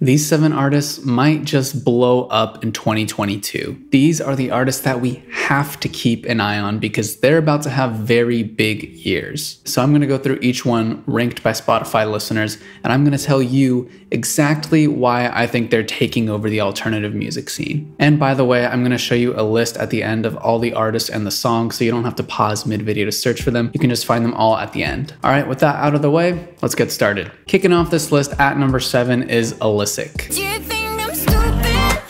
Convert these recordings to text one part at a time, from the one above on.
These 7 artists might just blow up in 2022. These are the artists that we have to keep an eye on because they're about to have very big years. So I'm gonna go through each one ranked by Spotify listeners, and I'm gonna tell you exactly why I think they're taking over the alternative music scene. And by the way, I'm gonna show you a list at the end of all the artists and the songs, so you don't have to pause mid-video to search for them. You can just find them all at the end. All right, with that out of the way, let's get started. Kicking off this list at number 7 is Alisic. Do you think I'm stupid?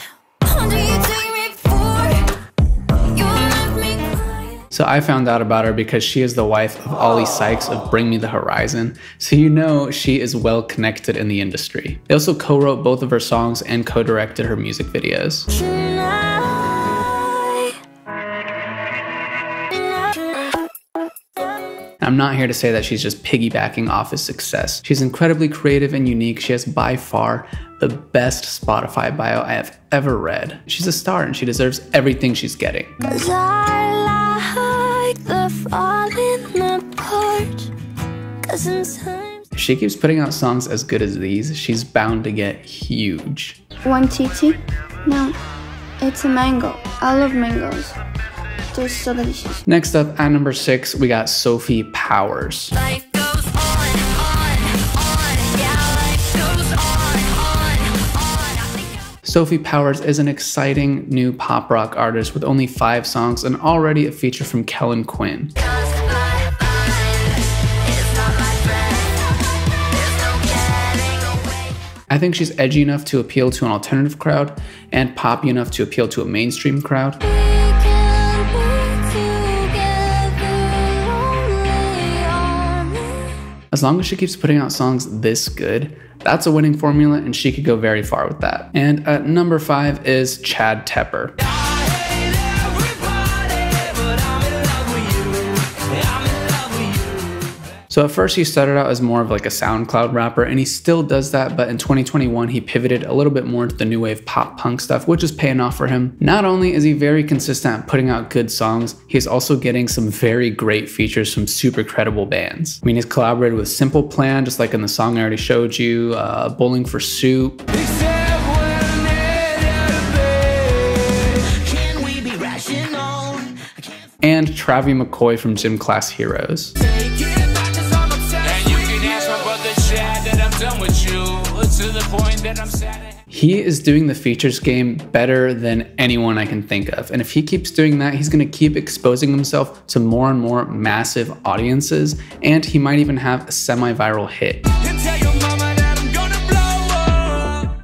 What do you take me for? You left me crying. So I found out about her because she is the wife of Ollie Sykes of Bring Me the Horizon, so you know she is well connected in the industry. They also co-wrote both of her songs and co-directed her music videos. I'm not here to say that she's just piggybacking off his success. She's incredibly creative and unique. She has by far the best Spotify bio I have ever read. She's a star and she deserves everything she's getting. 'Cause I like the falling apart. 'Cause sometimes If she keeps putting out songs as good as these, she's bound to get huge. One TT? No, it's a mango. I love mangoes. They're so delicious. Next up at number 6, we got Sophie Powers. life goes on, yeah, life goes on. I think Sophie Powers is an exciting new pop rock artist with only 5 songs and already a feature from Kellen Quinn. it's not my friend. There's no getting away. I think she's edgy enough to appeal to an alternative crowd and poppy enough to appeal to a mainstream crowd. We can work together only on it. As long as she keeps putting out songs this good, that's a winning formula and she could go very far with that. And at number 5 is Chad Tepper. So at first he started out as more of like a SoundCloud rapper, and he still does that, but in 2021 he pivoted a little bit more to the new wave pop punk stuff, which is paying off for him. Not only is he very consistent at putting out good songs, he's also getting some very great features from super credible bands. I mean, he's collaborated with Simple Plan, just like in the song I already showed you, Bowling for Soup. And Travie McCoy from Gym Class Heroes. He is doing the features game better than anyone I can think of. And if he keeps doing that, he's gonna keep exposing himself to more and more massive audiences, and he might even have a semi-viral hit.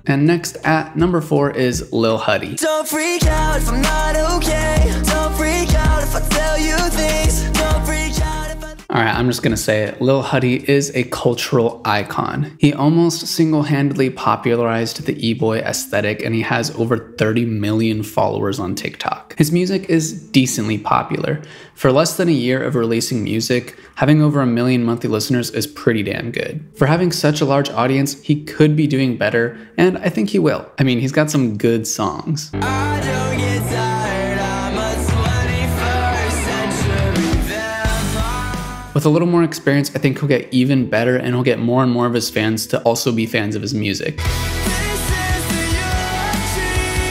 And next at number 4 is Lil Huddy. Don't freak out if I'm not okay. Don't freak out if I tell you things. Don't freak out if I... Alright, I'm just gonna say it. Lil Huddy is a cultural icon. He almost single-handedly popularized the e-boy aesthetic, and he has over 30 million followers on TikTok. His music is decently popular. For less than a year of releasing music, having over 1 million monthly listeners is pretty damn good. For having such a large audience, he could be doing better, and I think he will. I mean, he's got some good songs. I don't get tired, I'm a 21st century vampire. With a little more experience, I think he'll get even better, and he'll get more and more of his fans to also be fans of his music. This is the eulogy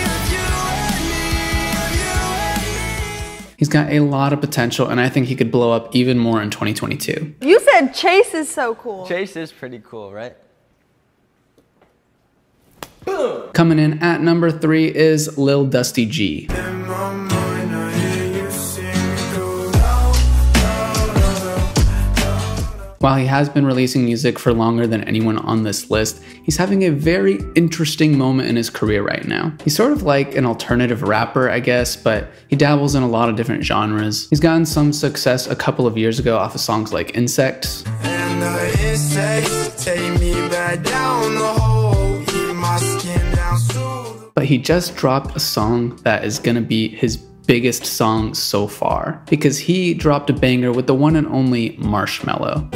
of you and me, of you and me. He's got a lot of potential, and I think he could blow up even more in 2022. You said Chase is so cool. Chase is pretty cool, right? Coming in at number 3 is Lil Dusty G. In my mind, I hear you sing it go While he has been releasing music for longer than anyone on this list, he's having a very interesting moment in his career right now. He's sort of like an alternative rapper, I guess, but he dabbles in a lot of different genres. He's gotten some success a couple of years ago off of songs like Insects. And the insects take me back down the hole, keep my skin down so. But he just dropped a song that is gonna be his biggest song so far, because he dropped a banger with the one and only Marshmello.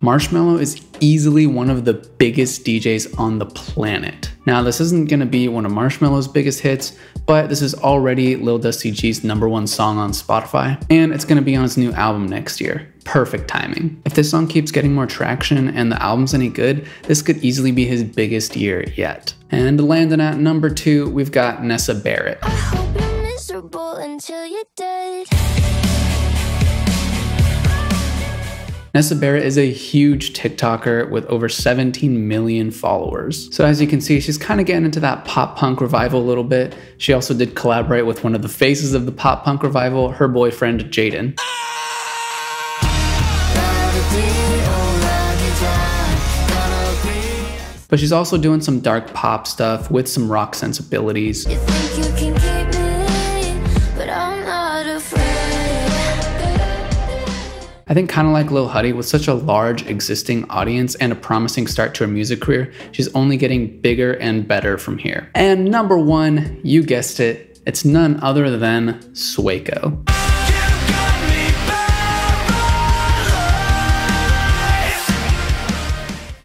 Marshmello is easily one of the biggest DJs on the planet. Now, this isn't gonna be one of Marshmello's biggest hits, but this is already Lil Dusty G's #1 song on Spotify, and it's gonna be on his new album next year. Perfect timing. If this song keeps getting more traction and the album's any good, this could easily be his biggest year yet. And landing at #2, we've got Nessa Barrett. I hope you're miserable until you're dead. Nessa Barrett is a huge TikToker with over 17 million followers. So as you can see, she's kind of getting into that pop punk revival a little bit. She also did collaborate with one of the faces of the pop punk revival, her boyfriend Jaden. But she's also doing some dark pop stuff with some rock sensibilities. You think you can keep me, but I'm not afraid. I think kind of like Lil Huddy, with such a large existing audience and a promising start to her music career, she's only getting bigger and better from here. And #1, you guessed it, it's none other than Sueko.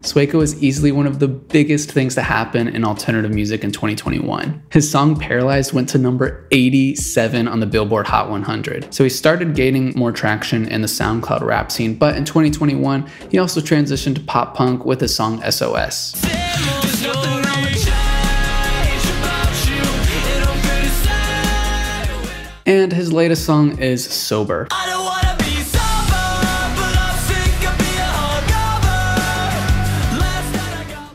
Sueko is easily one of the biggest things to happen in alternative music in 2021. His song Paralyzed went to number 87 on the Billboard Hot 100. So he started gaining more traction in the SoundCloud rap scene, but in 2021, he also transitioned to pop punk with his song SOS. And his latest song is Sober.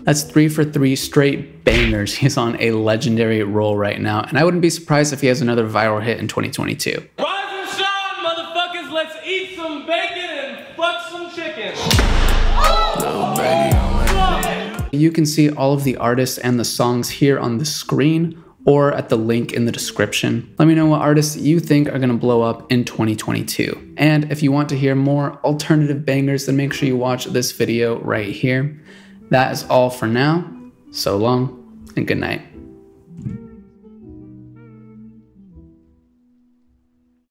That's 3 for 3 straight bangers. He's on a legendary roll right now, and I wouldn't be surprised if he has another viral hit in 2022. Rise and shine, motherfuckers, let's eat some bacon and fuck some chicken. You can see all of the artists and the songs here on the screen or at the link in the description. Let me know what artists you think are gonna blow up in 2022. And if you want to hear more alternative bangers, then make sure you watch this video right here. That is all for now. So long and good night.